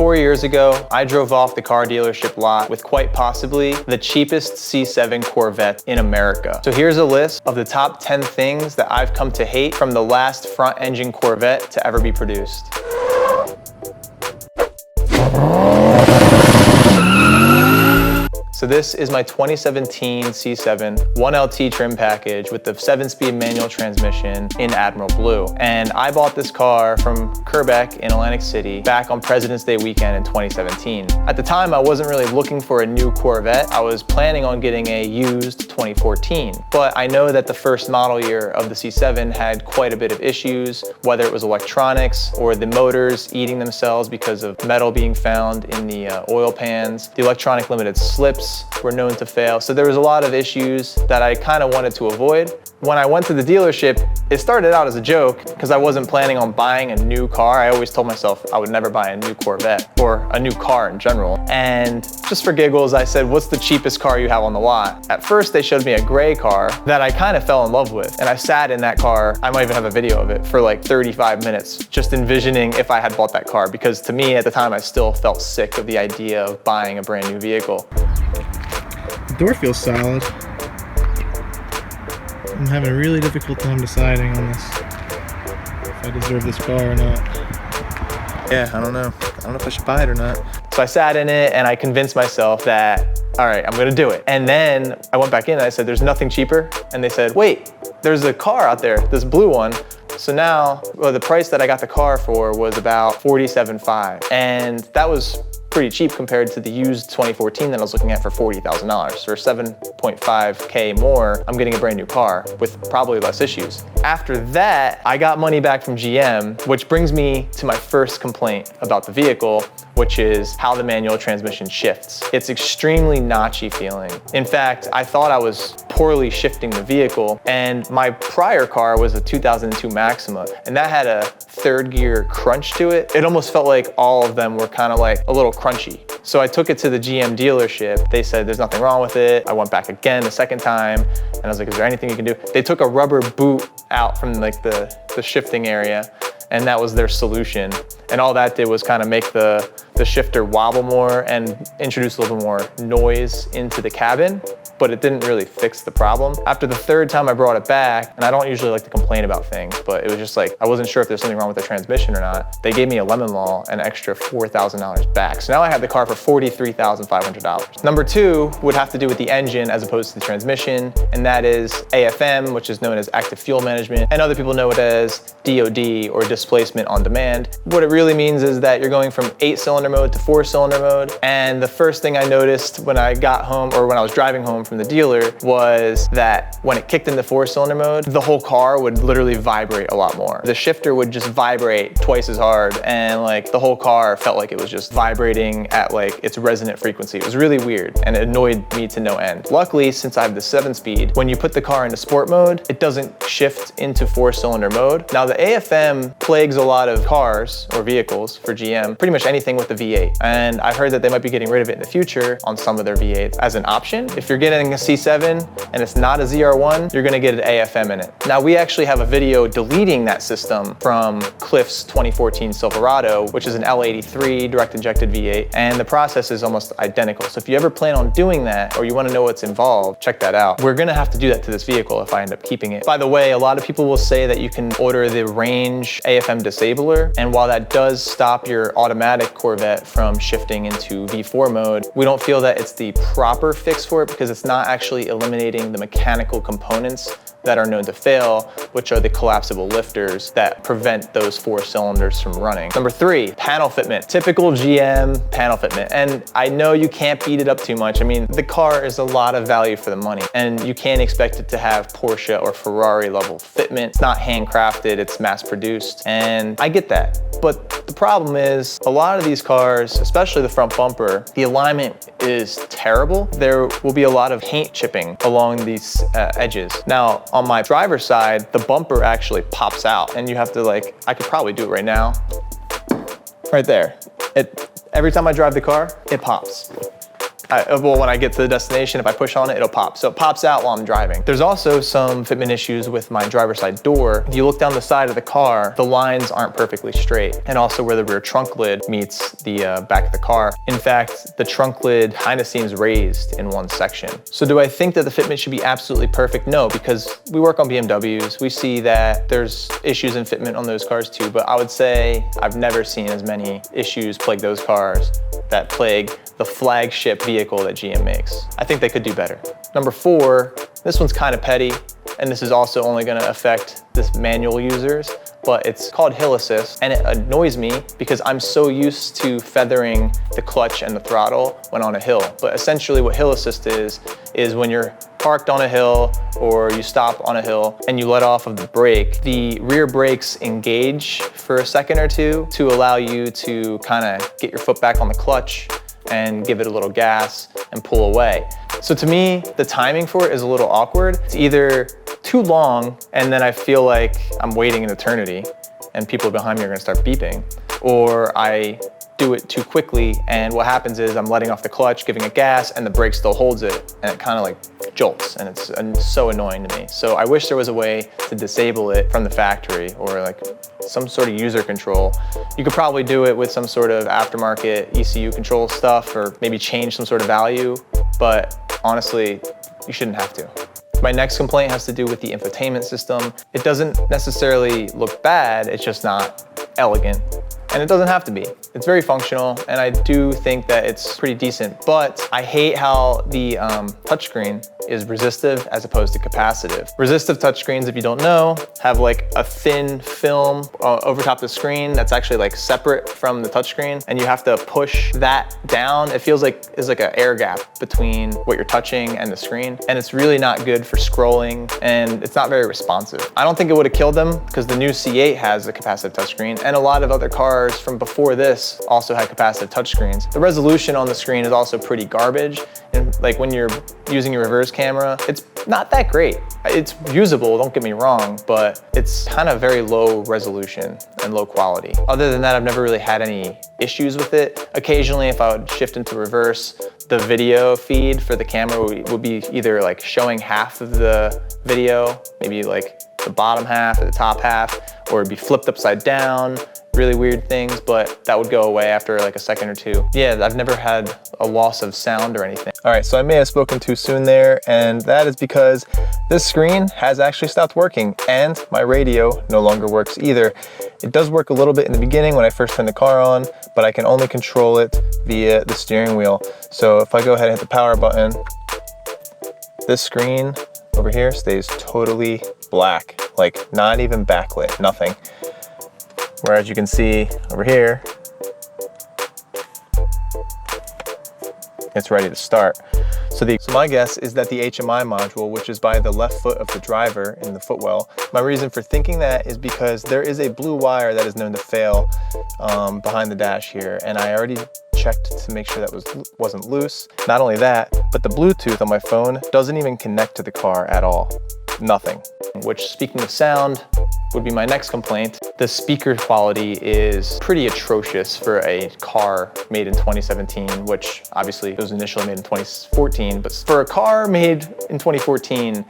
4 years ago, I drove off the car dealership lot with quite possibly the cheapest C7 Corvette in America. So here's a list of the top 10 things that I've come to hate from the last front-engine Corvette to ever be produced. So this is my 2017 C7 1LT trim package with the 7-speed manual transmission in Admiral Blue. And I bought this car from Corvette in Atlantic City back on President's Day weekend in 2017. At the time, I wasn't really looking for a new Corvette. I was planning on getting a used 2014. But I know that the first model year of the C7 had quite a bit of issues, whether it was electronics or the motors eating themselves because of metal being found in the oil pans. The electronic limited slips were known to fail. So there was a lot of issues that I kind of wanted to avoid. When I went to the dealership, it started out as a joke because I wasn't planning on buying a new car. I always told myself I would never buy a new Corvette or a new car in general. And just for giggles, I said, what's the cheapest car you have on the lot? At first, they showed me a gray car that I kind of fell in love with. And I sat in that car, I might even have a video of it, for like 35 minutes, just envisioning if I had bought that car. Because to me, at the time, I still felt sick of the idea of buying a brand new vehicle. The door feels solid. I'm having a really difficult time deciding on this, if I deserve this car or not. Yeah, I don't know. I don't know if I should buy it or not. So I sat in it and I convinced myself that, all right, I'm gonna do it. And then I went back in and I said, there's nothing cheaper. And they said, wait, there's a car out there, this blue one. So now, well, the price that I got the car for was about $47,500. And that was pretty cheap compared to the used 2014 that I was looking at for $40,000. For $7.5K more, I'm getting a brand new car with probably less issues. After that, I got money back from GM, which brings me to my first complaint about the vehicle, which is how the manual transmission shifts. It's extremely notchy feeling. In fact, I thought I was poorly shifting the vehicle, and my prior car was a 2002 Maxima, and that had a third gear crunch to it. It almost felt like all of them were kind of like a little crunchy. So I took it to the GM dealership. They said there's nothing wrong with it. I went back again the second time, and I was like, is there anything you can do? They took a rubber boot out from like the shifting area, and that was their solution. And all that did was kind of make the shifter wobble more and introduce a little more noise into the cabin, but it didn't really fix the problem. After the third time I brought it back, and I don't usually like to complain about things, but it was just like, I wasn't sure if there's something wrong with the transmission or not. They gave me a lemon law, an extra $4,000 back. So now I have the car for $43,500. Number two would have to do with the engine as opposed to the transmission, and that is AFM, which is known as active fuel management, and other people know it as DOD, or displacement on demand. What it really means is that you're going from 8-cylinder mode to 4-cylinder mode. And the first thing I noticed when I got home, or when I was driving home from the dealer, was that when it kicked into 4-cylinder mode, the whole car would literally vibrate a lot more. The shifter would just vibrate twice as hard, and like the whole car felt like it was just vibrating at like its resonant frequency. It was really weird, and it annoyed me to no end. Luckily, since I have the 7-speed, when you put the car into sport mode, it doesn't shift into 4-cylinder mode. Now the AFM plagues a lot of cars or vehicles for GM, pretty much anything with the V8. And I heard that they might be getting rid of it in the future on some of their V8s as an option. If you're getting a C7 and it's not a ZR1, you're gonna get an AFM in it. Now we actually have a video deleting that system from Cliff's 2014 Silverado, which is an L83 direct injected V8, and the process is almost identical. So if you ever plan on doing that, or you wanna know what's involved, check that out. We're gonna have to do that to this vehicle if I end up keeping it. By the way, a lot of people will say that you can order the range AFM disabler, and while that does stop your automatic Corvette from shifting into V4 mode, we don't feel that it's the proper fix for it because it's not actually eliminating the mechanical components that are known to fail, which are the collapsible lifters that prevent those 4 cylinders from running. Number three, panel fitment. Typical GM panel fitment. And I know you can't beat it up too much. I mean, the car is a lot of value for the money, and you can't expect it to have Porsche or Ferrari level fitment. It's not handcrafted, it's mass produced, and I get that. But the problem is, a lot of these cars, especially the front bumper, the alignment is terrible. There will be a lot of paint chipping along these edges. Now, on my driver's side, the bumper actually pops out, and you have to like, I could probably do it right now. Right there. Every time I drive the car, it pops. Well, when I get to the destination, if I push on it, it'll pop. So it pops out while I'm driving. There's also some fitment issues with my driver's side door. If you look down the side of the car, the lines aren't perfectly straight. And also where the rear trunk lid meets the back of the car. In fact, the trunk lid kind of seems raised in one section. So do I think that the fitment should be absolutely perfect? No, because we work on BMWs. We see that there's issues in fitment on those cars too, but I would say I've never seen as many issues plague those cars that plague the flagship vehicle that GM makes. I think they could do better. Number 4, this one's kind of petty, and this is also only gonna affect this manual users, but it's called hill assist, and it annoys me because I'm so used to feathering the clutch and the throttle when on a hill. But essentially what hill assist is when you're parked on a hill or you stop on a hill and you let off of the brake, the rear brakes engage for a second or two to allow you to kind of get your foot back on the clutch and give it a little gas and pull away. So to me, the timing for it is a little awkward. It's either too long and then I feel like I'm waiting an eternity and people behind me are gonna start beeping, or I do it too quickly and what happens is I'm letting off the clutch, giving it gas, and the brake still holds it and it kind of like jolts, and it's so annoying to me. So I wish there was a way to disable it from the factory or like some sort of user control. You could probably do it with some sort of aftermarket ECU control stuff or maybe change some sort of value, but honestly, you shouldn't have to. My next complaint has to do with the infotainment system. It doesn't necessarily look bad, it's just not elegant. And it doesn't have to be. It's very functional, and I do think that it's pretty decent, but I hate how the touchscreen is resistive as opposed to capacitive. Resistive touchscreens, if you don't know, have like a thin film over top of the screen that's actually like separate from the touchscreen, and you have to push that down. It feels like it's like an air gap between what you're touching and the screen, and it's really not good for scrolling, and it's not very responsive. I don't think it would have killed them because the new C8 has a capacitive touchscreen, and a lot of other cars from before this also had capacitive touchscreens. The resolution on the screen is also pretty garbage, and like when you're using your reverse camera, it's not that great. It's usable, don't get me wrong, but it's kind of very low resolution and low quality. Other than that, I've never really had any issues with it. Occasionally, if I would shift into reverse, the video feed for the camera would be either like showing half of the video, maybe like the bottom half or the top half, or it'd be flipped upside down. Really weird things, but that would go away after like a second or two. Yeah, I've never had a loss of sound or anything. All right, so I may have spoken too soon there, and that is because this screen has actually stopped working and my radio no longer works either. It does work a little bit in the beginning when I first turn the car on, but I can only control it via the steering wheel. So if I go ahead and hit the power button, this screen over here stays totally black, like not even backlit, nothing. Whereas you can see over here, it's ready to start. So my guess is that the HMI module, which is by the left foot of the driver in the footwell, my reason for thinking that is because there is a blue wire that is known to fail behind the dash here, and I already checked to make sure that wasn't loose. Not only that, but the Bluetooth on my phone doesn't even connect to the car at all. Nothing. Which, speaking of sound, would be my next complaint. The speaker quality is pretty atrocious for a car made in 2017, which obviously it was initially made in 2014, but for a car made in 2014,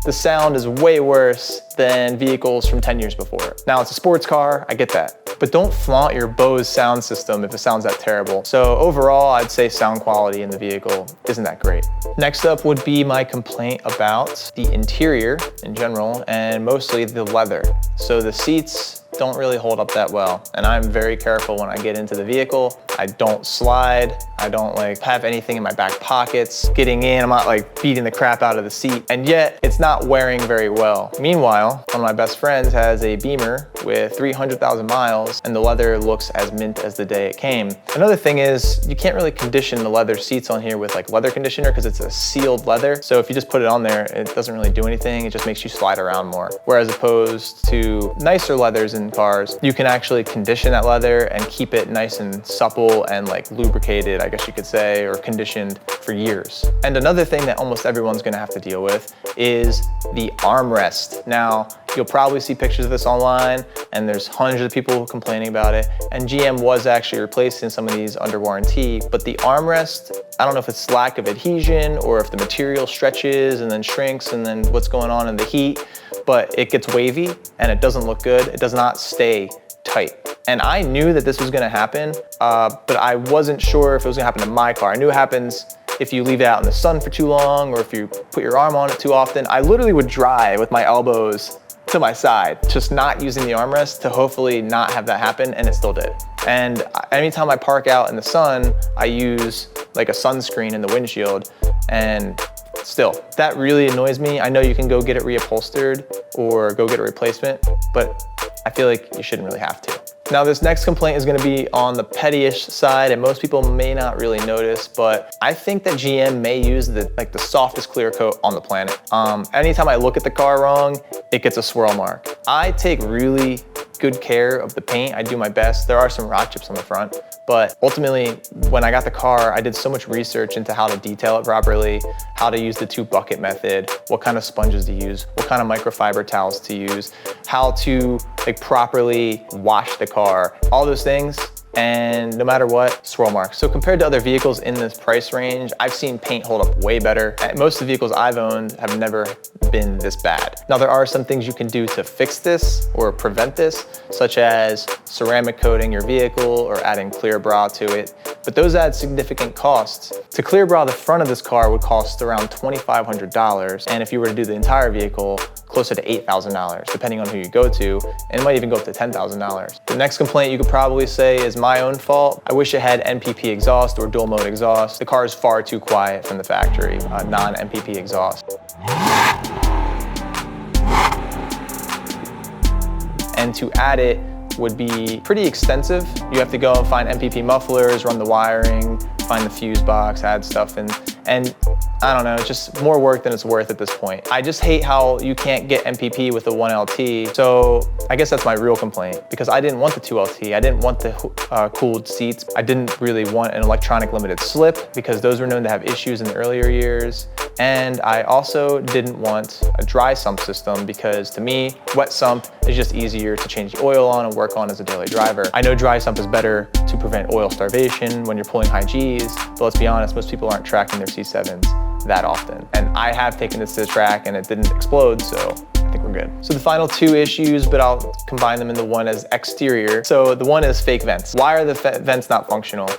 the sound is way worse than vehicles from 10 years before. Now it's a sports car, I get that, but don't flaunt your Bose sound system if it sounds that terrible. So overall, I'd say sound quality in the vehicle isn't that great. Next up would be my complaint about the interior in general, and mostly the leather. So the seats don't really hold up that well, and I'm very careful when I get into the vehicle. I don't slide, I don't like have anything in my back pockets. Getting in, I'm not like beating the crap out of the seat, and yet it's not wearing very well. Meanwhile, one of my best friends has a Beamer with 300,000 miles, and the leather looks as mint as the day it came. Another thing is, you can't really condition the leather seats on here with like leather conditioner because it's a sealed leather. So if you just put it on there, it doesn't really do anything. It just makes you slide around more. Whereas opposed to nicer leathers in cars, you can actually condition that leather and keep it nice and supple and like lubricated, I guess you could say, or conditioned for years. And another thing that almost everyone's gonna have to deal with is the armrest. Now, you'll probably see pictures of this online. and there's hundreds of people complaining about it. And GM was actually replacing some of these under warranty, but the armrest, I don't know if it's lack of adhesion or if the material stretches and then shrinks and then what's going on in the heat, but it gets wavy and it doesn't look good. It does not stay tight. And I knew that this was gonna happen, but I wasn't sure if it was gonna happen to my car. I knew it happens if you leave it out in the sun for too long or if you put your arm on it too often. I literally would drive with my elbows to my side, just not using the armrest to hopefully not have that happen, and it still did. And anytime I park out in the sun, I use like a sunscreen in the windshield, and still, that really annoys me. I know you can go get it reupholstered or go get a replacement, but I feel like you shouldn't really have to. Now this next complaint is gonna be on the pettyish side, and most people may not really notice, but I think that GM may use the softest clear coat on the planet. Anytime I look at the car wrong, it gets a swirl mark. I take really good care of the paint. I do my best. There are some rot chips on the front, but ultimately, when I got the car, I did so much research into how to detail it properly, how to use the 2-bucket method, what kind of sponges to use, what kind of microfiber towels to use, how to properly wash the car, all those things. And no matter what, swirl marks. So compared to other vehicles in this price range, I've seen paint hold up way better. Most of the vehicles I've owned have never been this bad. Now there are some things you can do to fix this or prevent this, such as ceramic coating your vehicle or adding clear bra to it, but those add significant costs. To clear bra the front of this car would cost around $2,500, and if you were to do the entire vehicle, closer to $8,000, depending on who you go to, and it might even go up to $10,000. The next complaint you could probably say is my own fault. I wish it had NPP exhaust or dual mode exhaust. The car is far too quiet from the factory, non-NPP exhaust. And to add it would be pretty extensive. You have to go and find NPP mufflers, run the wiring, find the fuse box, add stuff in, and I don't know, it's just more work than it's worth at this point. I just hate how you can't get NPP with the 1LT. So I guess that's my real complaint, because I didn't want the 2LT. I didn't want the cooled seats. I didn't really want an electronic limited slip, because those were known to have issues in the earlier years. And I also didn't want a dry sump system, because to me, wet sump is just easier to change the oil on and work on as a daily driver. I know dry sump is better to prevent oil starvation when you're pulling high Gs, but let's be honest, most people aren't tracking their C7s that often. And I have taken this to the track and it didn't explode, so I think we're good. So the final 2 issues, but I'll combine them into one as exterior. So the one is fake vents. Why are the vents not functional?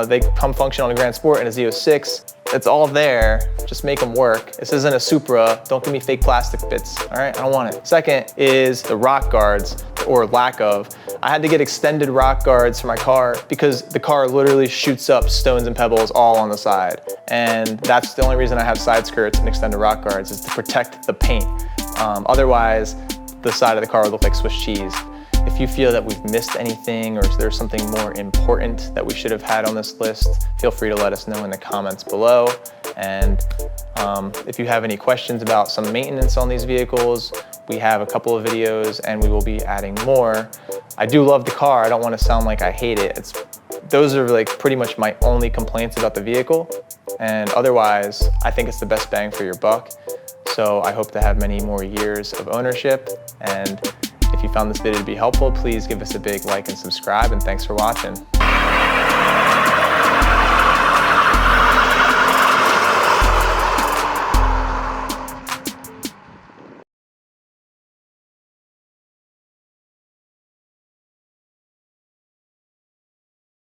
They come functional in a Grand Sport and a Z06. It's all there, just make them work. This isn't a Supra, don't give me fake plastic bits, all right? I don't want it. Second is the rock guards, or lack of. I had to get extended rock guards for my car because the car literally shoots up stones and pebbles all on the side. And that's the only reason I have side skirts and extended rock guards, is to protect the paint. Otherwise, the side of the car would look like Swiss cheese. If you feel that we've missed anything or there's something more important that we should have had on this list, feel free to let us know in the comments below. And if you have any questions about some maintenance on these vehicles, we have a couple of videos and we will be adding more. I do love the car. I don't want to sound like I hate it. Those are pretty much my only complaints about the vehicle. And otherwise, I think it's the best bang for your buck. So I hope to have many more years of ownership. And if you found this video to be helpful, please give us a big like and subscribe, and thanks for watching.